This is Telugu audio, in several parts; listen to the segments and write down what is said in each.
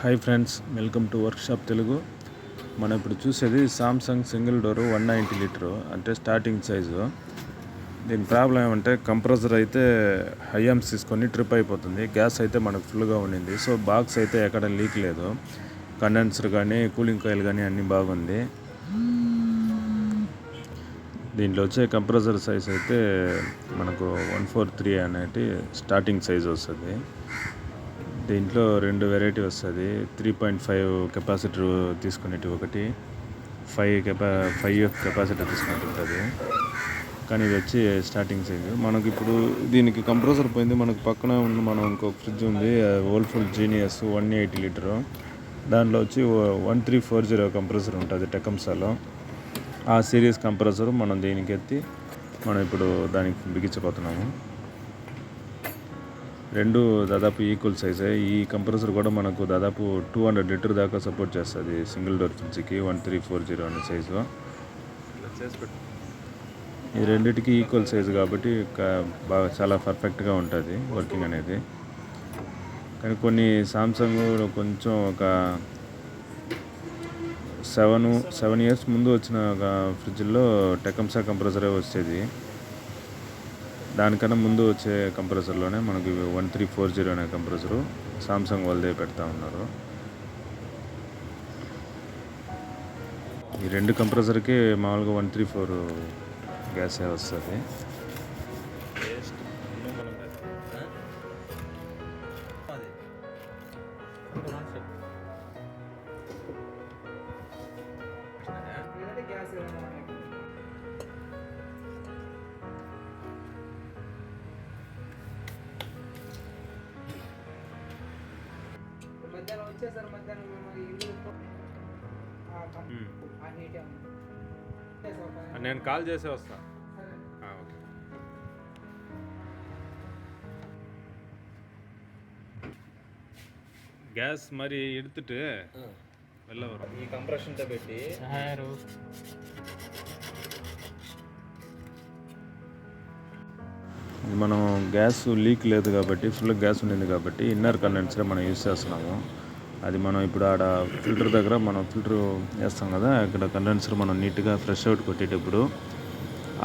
Hi friends, welcome to workshop Telugu. మనం ఇప్పుడు చూసేది సామ్సంగ్ సింగిల్ డోరు 190 లీటరు అంటే స్టార్టింగ్ సైజు. దీని ప్రాబ్లం ఏమంటే కంప్రెసర్ అయితే హై ఎంప్స్ తీసుకొని ట్రిప్ అయిపోతుంది. గ్యాస్ అయితే మనకు ఫుల్గా ఉండింది. సో బాక్స్ అయితే ఎక్కడ లీక్ లేదు. కండెన్సర్ కానీ కూలింగ్ కాయిల్ కానీ అన్నీ బాగుంది. దీంట్లో వచ్చే కంప్రెసర్ సైజ్ అయితే మనకు 143 అనేది స్టార్టింగ్ సైజ్ వస్తుంది. దీంట్లో రెండు వెరైటీ వస్తుంది. 3.5 కెపాసిటర్ తీసుకునేటి ఒకటి, 5 కెపాసిటర్ తీసుకునేది ఉంటుంది. కానీ ఇది వచ్చి స్టార్టింగ్ సైజు. మనకి ఇప్పుడు దీనికి కంప్రెసర్ పోయింది. మనకు పక్కన ఉన్న మనం ఇంకొక ఫ్రిడ్జ్ ఉంది, ఓల్ఫుల్ జీనియస్ 180 లీటరు. దాంట్లో వచ్చి 1340 కంప్రెసర్ ఉంటుంది టెకంసాలో. ఆ సిరీస్ కంప్రెసర్ మనం దీనికి ఎత్తి మనం ఇప్పుడు దానికి బిగించబోతున్నాము. రెండు దాదాపు ఈక్వల్ సైజే. ఈ కంప్రెసర్ కూడా మనకు దాదాపు 200 లీటర్ దాకా సపోర్ట్ చేస్తుంది సింగిల్ డోర్ ఫ్రిడ్జ్కి 1340 అనే సైజు. ఈ రెండింటికి ఈక్వల్ సైజు కాబట్టి బాగా చాలా పర్ఫెక్ట్గా ఉంటుంది వర్కింగ్ అనేది. కానీ కొన్ని సామ్సంగ్ కొంచెం ఒక 7 ఇయర్స్ ముందు వచ్చిన ఒక ఫ్రిడ్జ్లో టెకంసా కంప్రెసరే వచ్చేది. దానికన్నా ముందు వచ్చే కంప్రెసర్లోనే మనకి 1340 అనే కంప్రెసరు సామ్సంగ్ వాళ్ళదే పెడతా ఉన్నారు. ఈ రెండు కంప్రెసర్కి మామూలుగా 134 గ్యాసే వస్తుంది. నేను కాల్ చేసే వస్తా. ఓకే. గ్యాస్ మరి ఎడుతుட்டு వెళ్ళవరు ఈ కంప్రెషన్తో పెట్టి మనం గ్యాస్ లీక్ లేదు కాబట్టి ఫుల్ గ్యాస్ ఉండింది కాబట్టి ఇన్నర్ కండెన్సర్ మనం యూజ్ చేస్తున్నాము. అది మనం ఇప్పుడు ఆడ ఫిల్టర్ దగ్గర మనం ఫిల్టర్ వేస్తాం కదా, అక్కడ కండెన్సర్ మనం నీట్గా ఫ్రెష్ అవుట్ కొట్టేటప్పుడు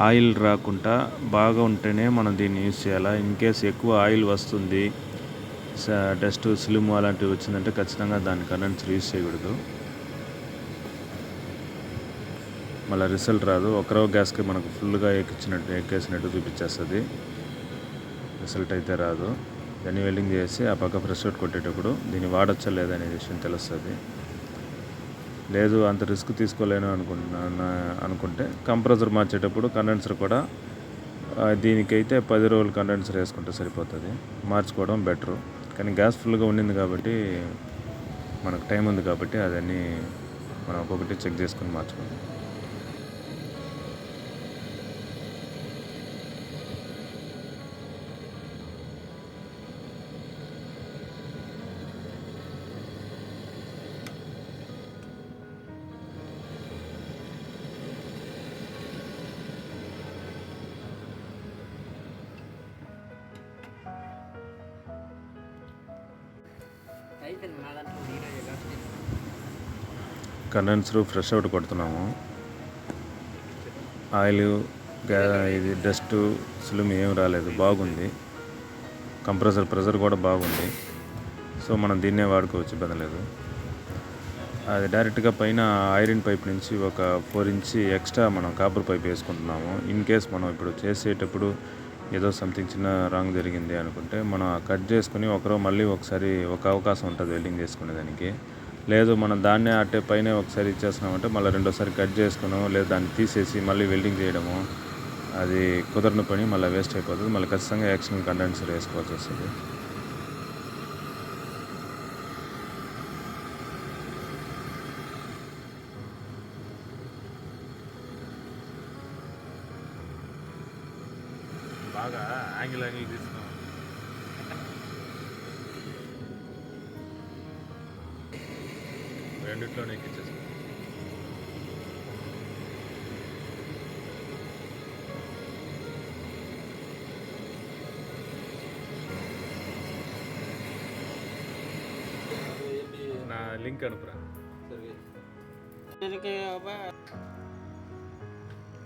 ఆయిల్ రాకుండా బాగా ఉంటేనే మనం దీన్ని యూజ్ చేయాలి. ఇన్ కేస్ ఎక్కువ ఆయిల్ వస్తుంది, డస్ట్ స్లిమ్ అలాంటివి వచ్చిందంటే ఖచ్చితంగా దాన్ని కండెన్సర్ యూజ్ చేయకూడదు. మళ్ళీ రిజల్ట్ రాదు. ఒకరో గ్యాస్కి మనకు ఫుల్గా ఎక్కేసినట్టు చూపించేస్తుంది. రిజల్ట్ అయితే రాదు. దాన్ని వెల్డింగ్ చేసి ఆ పక్క ఫ్రెష్ అవుట్ కొట్టేటప్పుడు దీన్ని వాడచ్చా లేదనే విషయం తెలుస్తుంది. లేదు అంత రిస్క్ తీసుకోలేను అనుకుంటే కంప్రెసర్ మార్చేటప్పుడు కండెన్సర్ కూడా దీనికైతే 10 రోజులు కండెన్సర్ వేసుకుంటే సరిపోతుంది. మార్చుకోవడం బెటరు. కానీ గ్యాస్ ఫుల్గా ఉండింది కాబట్టి మనకు టైం ఉంది కాబట్టి అదన్నీ మనం ఒక్కొక్కటి చెక్ చేసుకొని మార్చుకోవాలి. కండెన్సర్ ఫ్రెష్ అవుట్ కొడుతున్నాము. ఆయిల్ ఇది డస్ట్ స్లిమ్ ఏం రాలేదు, బాగుంది. కంప్రెసర్ ప్రెషర్ కూడా బాగుంది. సో మనం దీన్నే వాడుకోవచ్చు, ఇబ్బంది లేదు. అది డైరెక్ట్గా పైన ఐరన్ పైప్ నుంచి ఒక 4 ఇంచ్ ఎక్స్ట్రా మనం కాపర్ పైప్ వేసుకుంటున్నాము. ఇన్ కేస్ మనం ఇప్పుడు చేసేటప్పుడు ఏదో సంథింగ్ చిన్న రాంగ్ జరిగింది అనుకుంటే మనం కట్ చేసుకుని మళ్ళీ ఒకసారి ఒక అవకాశం ఉంటుంది వెల్డింగ్ చేసుకునేదానికి. లేదు మనం దాన్నే అట్టే పైన ఒకసారి ఇచ్చేస్తున్నామంటే మళ్ళీ రెండోసారి కట్ చేసుకున్నాం, లేదా దాన్ని తీసేసి మళ్ళీ వెల్డింగ్ చేయడము అది కుదరని పని, మళ్ళీ వేస్ట్ అయిపోతుంది. మళ్ళీ ఖచ్చితంగా యాక్షన్ కండెన్సర్ వేసుకోవాల్సి వస్తుంది. బాగా యాంగిల్ తీసుకున్నాం. రెండిట్లోనే ఎక్కించేసాం. లింక్ అనుకురా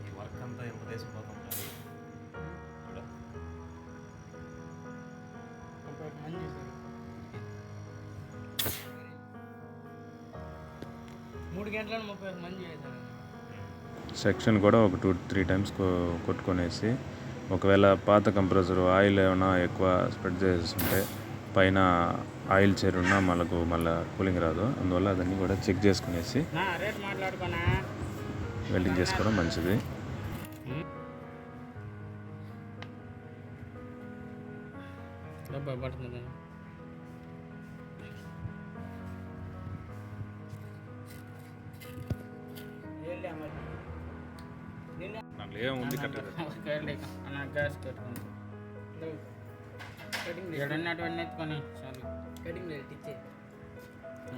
ఈ వర్క్ అంతా ఎంత వేసిపోతాం సెక్షన్ కూడా ఒక 2-3 టైమ్స్ కొట్టుకొనేసి ఒకవేళ పాత కంప్రెసర్ ఆయిల్ ఏమైనా ఎక్కువ స్ప్రెడ్ చేస్తుంటే పైన ఆయిల్ చేరున్నా మనకు మళ్ళీ కూలింగ్ రాదు. అందువల్ల అదన్నీ కూడా చెక్ చేసుకునేసి వెల్డింగ్ చేసుకోవడం మంచిది. దాంట్లో ఏముంది కట్టలేదు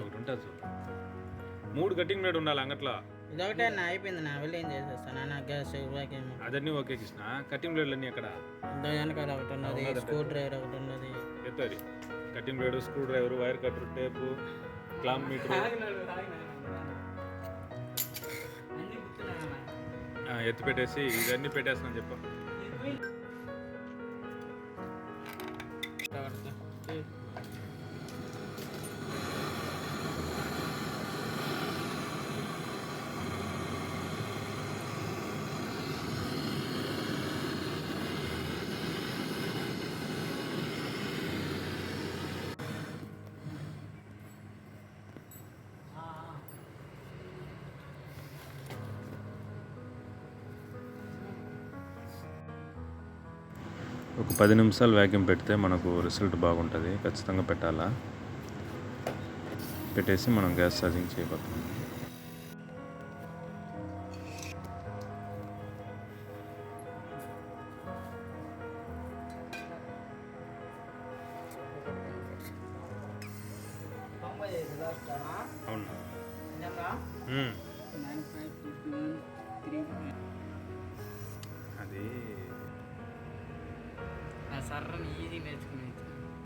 ఒకటి ఉంటుంది 3 కటింగ్ బ్లేడ్ ఉండాలి అంగట్లో. ఇదొకటే నా అయిపోయింది నా వెళ్ళి ఏం చేసేస్తాను నా గ్యాస్ అదన్నీ ఓకే కృష్ణ. కటింగ్ బ్లేడ్లు అన్నీ అక్కడ వెనకాల ఒకటి ఉన్నది, స్క్రూ డ్రైవర్ ఒకటి ఉన్నది, ఎత్తది cutting blade, screwdriver, wire cutter, tape, clamp meter ఎత్తి పెట్టేసి ఇవన్నీ పెట్టేస్తాను చెప్పు. ఒక 10 నిమిషాలు వ్యాక్యూమ్ పెడితే మనకు రిజల్ట్ బాగుంటుంది. ఖచ్చితంగా పెట్టాలా. పెట్టేసి మనం గ్యాస్ ఛార్జింగ్ చేయబోతున్నాం. అవును అది సర్రని ఈజీ నేర్చుకునేది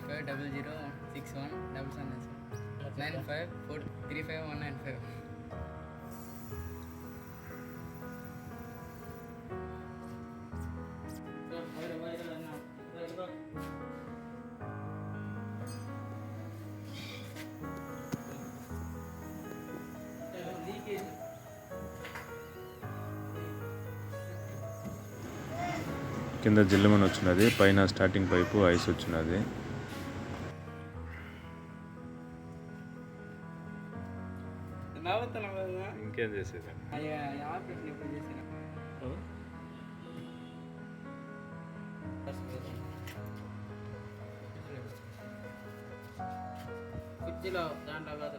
500617795435195. కింద జిల్లమని వచ్చినది, పైన స్టార్టింగ్ పైపు ఐస్ వచ్చినది. ఇంకేం చేసేది కుర్చీలో దాంట్లో కాదు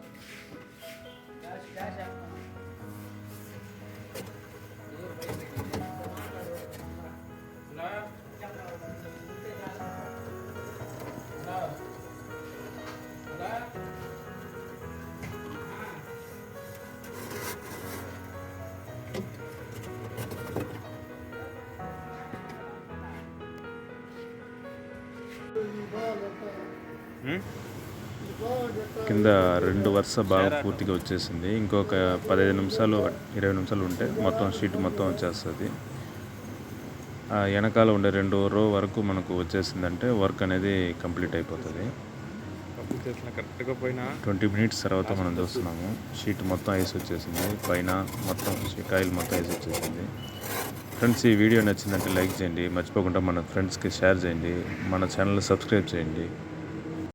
కింద 2 వరుస బాగా పూర్తిగా వచ్చేసింది. ఇంకొక 15 నిమిషాలు 20 నిమిషాలు ఉంటే మొత్తం షీట్ మొత్తం వచ్చేస్తుంది. వెనకాల ఉండే 2 రో వరకు మనకు వచ్చేసిందంటే వర్క్ అనేది కంప్లీట్ అయిపోతుంది. కరెక్ట్గా పోయినా 20 మినిట్స్ తర్వాత మనం చూస్తున్నాము షీట్ మొత్తం ఐస్ వచ్చేసింది. పైన మొత్తం కాయిల్ మొత్తం ఐస్ వచ్చేసింది. ఫ్రెండ్స్, ఈ వీడియో నచ్చిందంటే లైక్ చేయండి, మర్చిపోకుండా మన ఫ్రెండ్స్కి షేర్ చేయండి, మన ఛానల్ సబ్స్క్రైబ్ చేయండి.